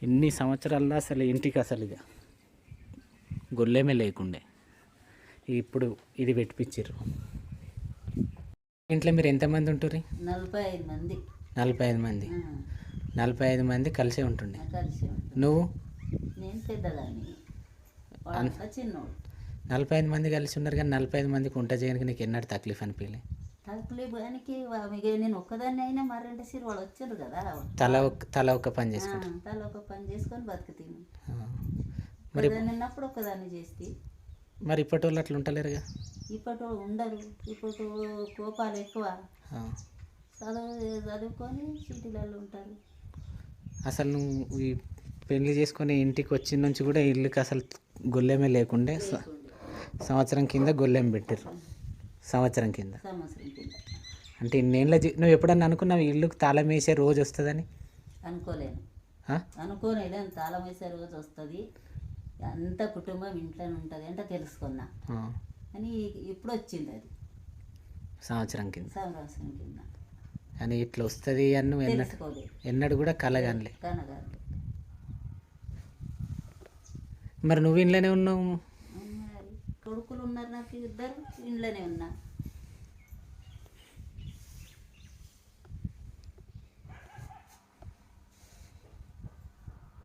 ఇన్ని సంవత్సరాల్లో అసలు ఇంటికి అసలు ఇక గొల్లేమే లేకుండే, ఇప్పుడు ఇది పెట్టించారు. ఇంట్లో మీరు ఎంతమంది ఉంటుర్రి? 45 మంది. 45 మంది. 45 మంది కలిసే ఉంటుండే. కలిసి నువ్వు? నేను పెద్దదాన్ని, చిన్నోడు. 45 మంది కలిసి ఉన్నారు, కానీ 45 మందికి వంట చేయడానికి నీకు ఎన్నడూ తక్లీఫ్ అనిపించలే? తక్కువ నేను ఒక్కదాన్ని అయినా మరంటే సిరు వాళ్ళు వచ్చారు కదా, తల ఒక పని చేసుకుంటారు. తల ఒక పని చేసుకొని బతుకుతాను. మరి ఉన్నప్పుడు ఒక్కదాన్ని చేస్తే. మరి ఇప్పటి వాళ్ళు అట్లా ఉంటలేరుగా? ఇప్పటి ఉండరు, ఇప్పటి కోపాలు ఎక్కువ. చదువుకొని సిటీలలో ఉంటారు. అసలు నువ్వు ఈ పెళ్లి చేసుకొని ఇంటికి వచ్చిన నుంచి కూడా ఇల్లుకి అసలు గొల్లెమే లేకుండే. సంవత్సరం కింద గొల్లెం పెట్టారు. సంవత్సరం కింద అంటే ఇన్నేళ్ళ నువ్వు ఎప్పుడన్నా అనుకున్నావు ఇల్లుకి తాళం వేసే రోజు వస్తుందని? అనుకోలేను. అనుకోలేను తాళం వేసే రోజు వస్తుంది, అంత కుటుంబం ఇంట్లోనే ఉంటుంది అంటే తెలుసుకున్నా. అని ఇప్పుడు వచ్చింది అది సంవత్సరం కింద. సంవత్సరం కింద అని ఇట్లా వస్తుంది అని ఎన్నడూ కూడా కలగానిలే. మరి నువ్వు ఇంట్లోనే ఉన్నావు? కొడుకులు ఉన్నారు నాకు, 2 ఇంట్లోనే ఉన్నా.